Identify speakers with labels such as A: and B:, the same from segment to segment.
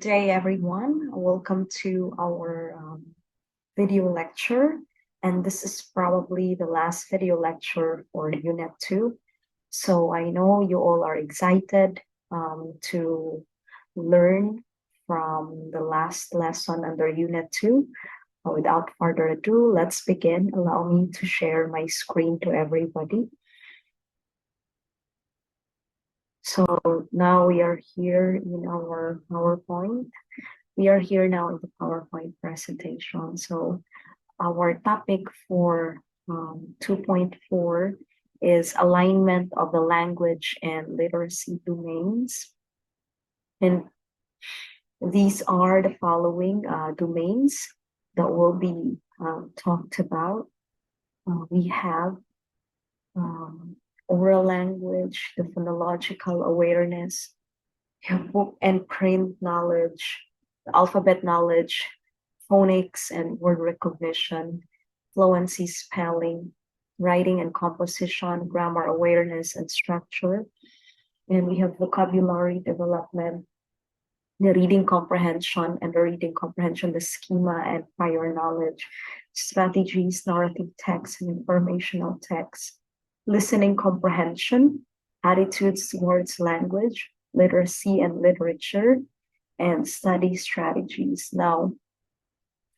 A: day, everyone. Welcome to our video lecture. And this is probably the last video lecture for Unit 2. So I know you all are excited to learn from the last lesson under Unit 2. Without further ado, let's begin. Allow me to share my screen to everybody. So now we are here in our PowerPoint. We are here now in the PowerPoint presentation. So our topic for 2.4 is alignment of the language and literacy domains. And these are the following domains that will be talked about. We have oral language, the phonological awareness, book and print knowledge, alphabet knowledge, phonics and word recognition, fluency spelling, writing and composition, grammar awareness and structure. And we have vocabulary development, the reading comprehension and the reading comprehension, the schema and prior knowledge, strategies, narrative text and informational text, listening comprehension, attitudes towards language, literacy and literature, and study strategies. Now,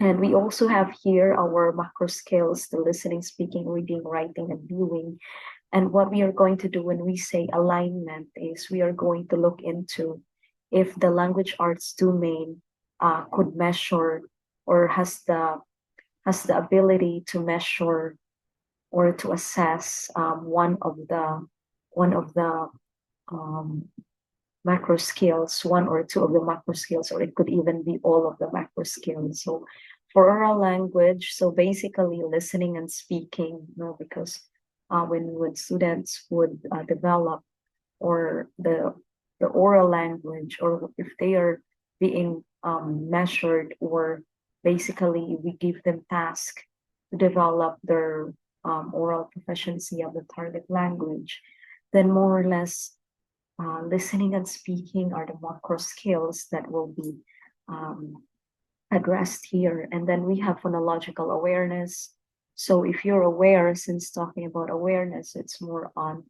A: and we also have here our macro skills, the listening, speaking, reading, writing, and viewing. And what we are going to do when we say alignment is we are going to look into if the language arts domain could measure or has the ability to measure or to assess one of the macro skills, one or two of the macro skills, or it could even be all of the macro skills. So for oral language, so basically listening and speaking, because when students would develop or the oral language, or if they are being measured, or basically we give them tasks to develop their oral proficiency of the target language, then more or less listening and speaking are the macro skills that will be addressed here. And then we have phonological awareness. So if you're aware, since talking about awareness, it's more on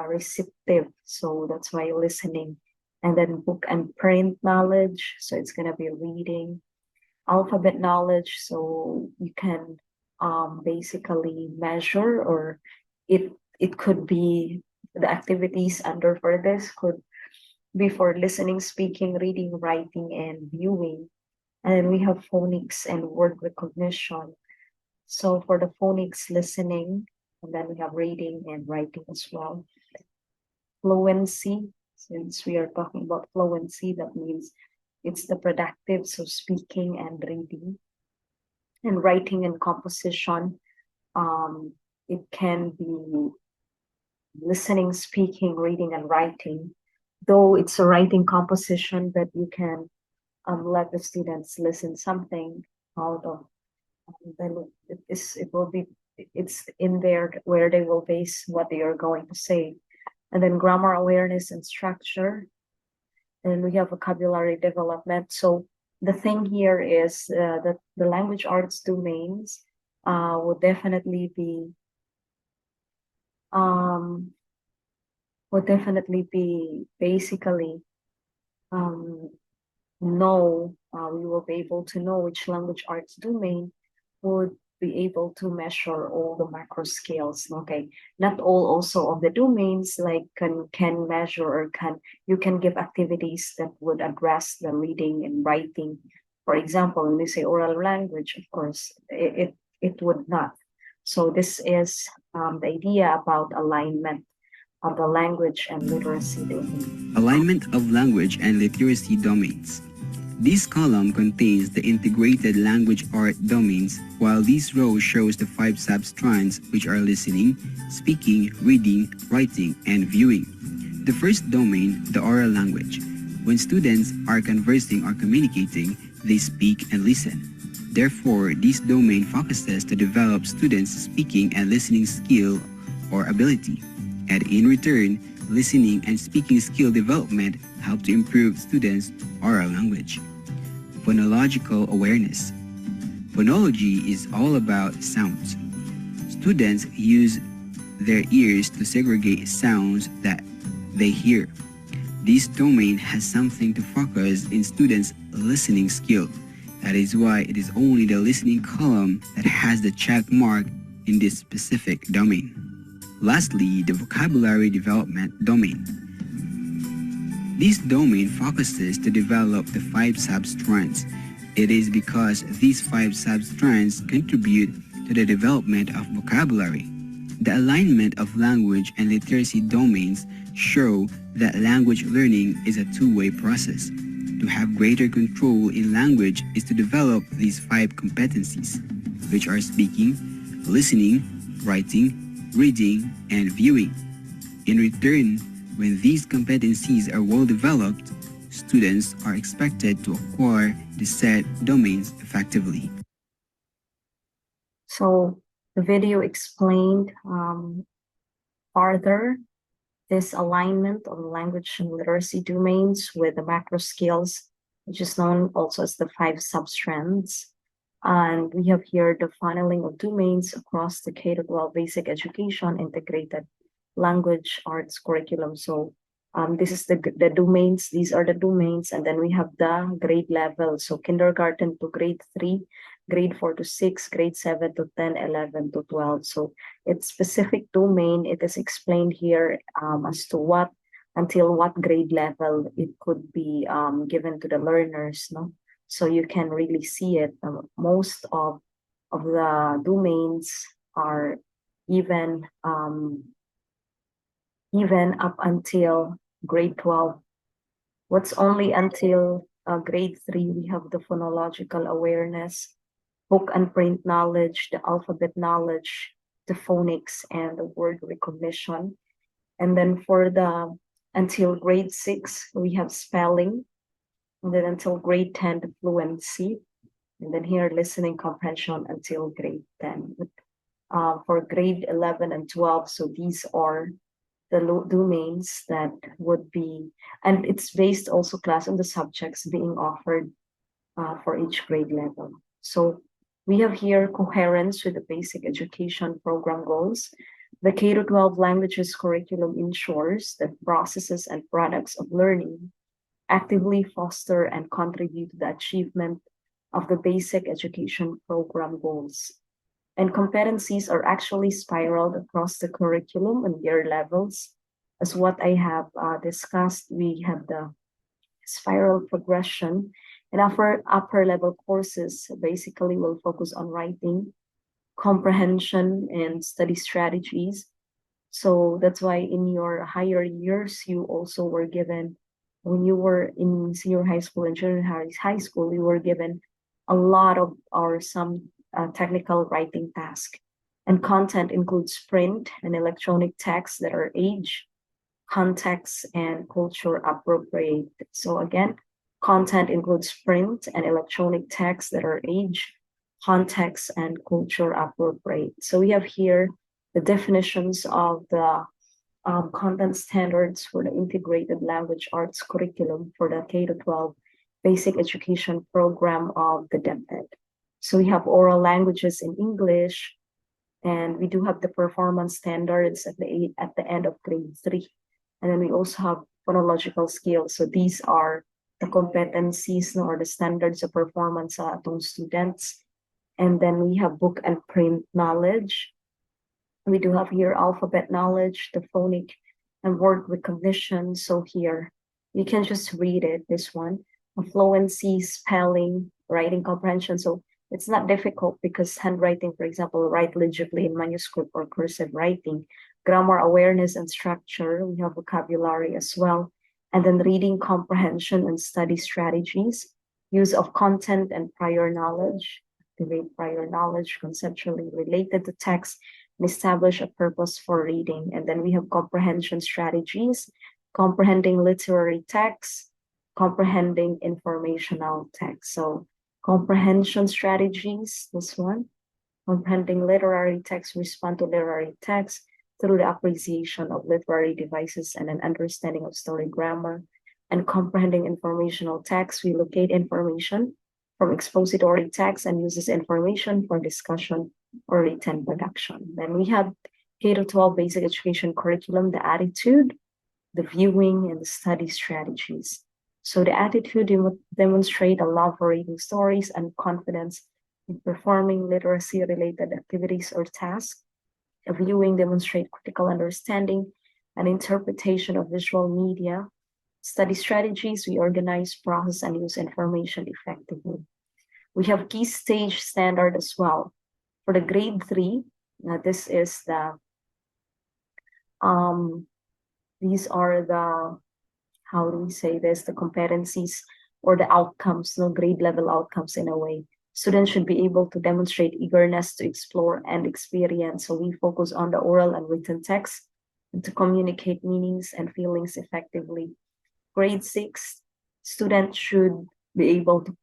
A: receptive. So that's why listening. And then book and print knowledge. So it's going to be reading. Alphabet knowledge. So you can basically measure, or it could be the activities under for this could be for listening, speaking, reading, writing, and viewing. And then we have phonics and word recognition. So for the phonics, listening, and then we have reading and writing as well. Fluency, since we are talking about fluency, that means it's the productive, so speaking and reading. And writing and composition, it can be listening, speaking, reading, and writing. Though it's a writing composition that you can let the students listen something out of, then it will be, it's in there where they will base what they are going to say. And then grammar awareness and structure. And we have vocabulary development. So the thing here is that the language arts domains would definitely be basically we will be able to know which language arts domain would be able to measure all the macro skills. Okay, not all also of the domains like can measure, or you can give activities that would address the reading and writing. For example, when we say oral language, of course it would not. So this is the idea about alignment of the language and literacy domain.
B: Alignment of language and literacy domains. This column contains the integrated language art domains, while this row shows the 5 sub-strands, which are listening, speaking, reading, writing, and viewing. The first domain, the oral language. When students are conversing or communicating, they speak and listen. Therefore, this domain focuses to develop students' speaking and listening skill or ability. And in return, listening, and speaking skill development help to improve students' oral language. Phonological awareness. Phonology is all about sounds. Students use their ears to segregate sounds that they hear. This domain has something to focus in students' listening skill. That is why it is only the listening column that has the check mark in this specific domain. Lastly, the vocabulary development domain. This domain focuses to develop the 5 substrands. It is because these 5 substrands contribute to the development of vocabulary. The alignment of language and literacy domains show that language learning is a two-way process. To have greater control in language is to develop these 5 competencies, which are speaking, listening, writing, reading, and viewing. In return, when these competencies are well developed, students are expected to acquire the said domains effectively.
A: So the video explained further this alignment of language and literacy domains with the macro skills, which is known also as the 5 substrands. And we have here the funneling of domains across the K-12 basic education integrated language arts curriculum. So this is the domains, these are the domains, and then we have the grade level. So kindergarten to grade 3, grade 4 to 6, grade 7 to 10, 11 to 12. So it's specific domain. It is explained here as to what, until what grade level it could be given to the learners, no? So you can really see it. Most of the domains are even up until grade 12. What's only until grade 3, we have the phonological awareness, book and print knowledge, the alphabet knowledge, the phonics, and the word recognition. And then for the until grade 6, we have spelling. And then until grade 10, the fluency. And then here, listening comprehension until grade 10. For grade 11 and 12, so these are the domains that would be, and it's based also class on the subjects being offered for each grade level. So we have here coherence with the basic education program goals. The K-12 languages curriculum ensures that processes and products of learning actively foster and contribute to the achievement of the basic education program goals. And competencies are actually spiraled across the curriculum and year levels. As what I have discussed, we have the spiral progression. And upper level courses basically will focus on writing, comprehension, and study strategies. So that's why in your higher years, you also were given, when you were in senior high school and junior high school, you were given a lot of or some technical writing task. And content includes print and electronic texts that are age, context, and culture appropriate. So again, content includes print and electronic texts that are age, context, and culture appropriate. So we have here the definitions of the content standards for the integrated language arts curriculum for the K-12 basic education program of the DepEd. So we have oral languages in English, and we do have the performance standards at the end of grade 3. And then we also have phonological skills. So these are the competencies or the standards of performance sa atong students. And then we have book and print knowledge. We do have here alphabet knowledge, the phonic and word recognition. So here, you can just read it, this one. Fluency, spelling, writing comprehension. So it's not difficult because handwriting, for example, write legibly in manuscript or cursive writing. Grammar awareness and structure, we have vocabulary as well. And then reading comprehension and study strategies, use of content and prior knowledge, activate prior knowledge conceptually related to text, and establish a purpose for reading. And then we have comprehension strategies, comprehending literary text, comprehending informational text. So comprehension strategies, this one, comprehending literary text, respond to literary text, through the appreciation of literary devices and an understanding of story grammar and comprehending informational text. We locate information from expository text and uses information for discussion or written production. Then we have K-12 basic education curriculum, the attitude, the viewing, and the study strategies. So the attitude demonstrate a love for reading stories and confidence in performing literacy-related activities or tasks. The viewing demonstrate critical understanding and interpretation of visual media. Study strategies, we organize, process, and use information effectively. We have key stage standard as well. For the grade 3, this is the these are the, how do we say this, the competencies or the outcomes, no grade level outcomes in a way. Students should be able to demonstrate eagerness to explore and experience. So we focus on the oral and written text and to communicate meanings and feelings effectively. Grade 6, students should be able to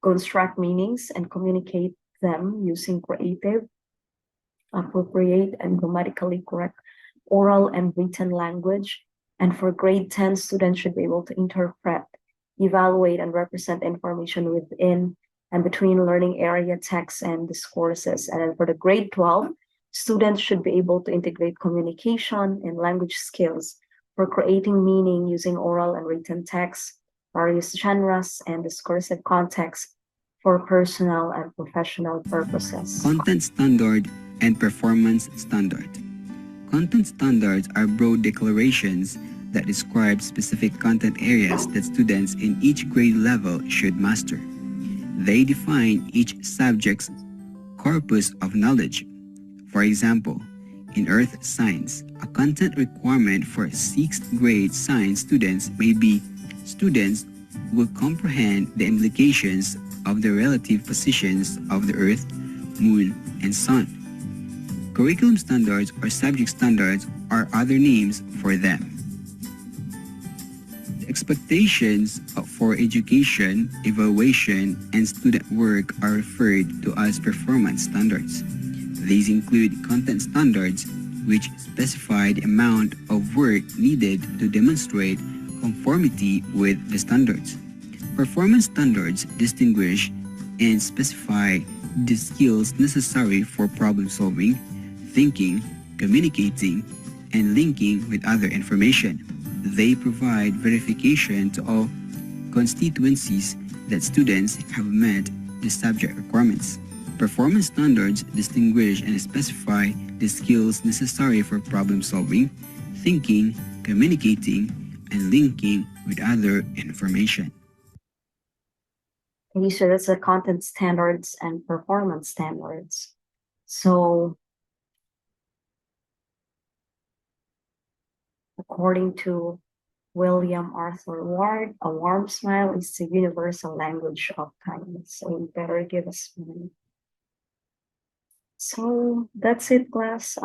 A: construct meanings and communicate them using creative, appropriate, and grammatically correct oral and written language. And for grade 10, students should be able to interpret, evaluate, and represent information within and between learning area texts and discourses. And then for the grade 12, students should be able to integrate communication and language skills for creating meaning using oral and written text, various genres, and discursive context for personal and professional purposes.
B: Content standard and performance standard. Content standards are broad declarations that describe specific content areas that students in each grade level should master. They define each subject's corpus of knowledge. For example, in earth science, a content requirement for 6th grade science students may be students will comprehend the implications of the relative positions of the earth, moon, and sun. Curriculum standards or subject standards are other names for them. The expectations for education, evaluation, and student work are referred to as performance standards. These include content standards, which specify the amount of work needed to demonstrate conformity with the standards. Performance standards distinguish and specify the skills necessary for problem solving, thinking, communicating, and linking with other information. They provide verification to all constituencies that students have met the subject requirements. Performance standards distinguish and specify the skills necessary for problem solving, thinking, communicating, and linking with other information.
A: Okay, so that's the content standards and performance standards. So according to William Arthur Ward, a warm smile is the universal language of kindness. So you better give us one. So that's it, class.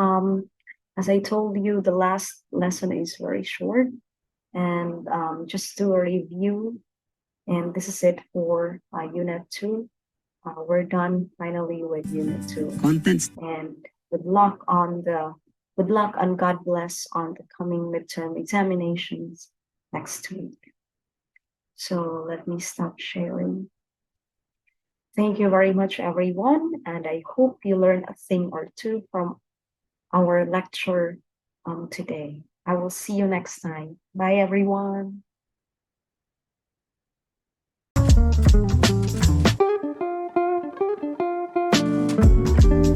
A: As I told you, the last lesson is very short. And just to review, and this is it for Unit 2. We're done finally with Unit 2.
B: Contents
A: And good luck and God bless on the coming midterm examinations next week. So let me stop sharing. Thank you very much, everyone, and I hope you learned a thing or two from our lecture today. I will see you next time. Bye, everyone.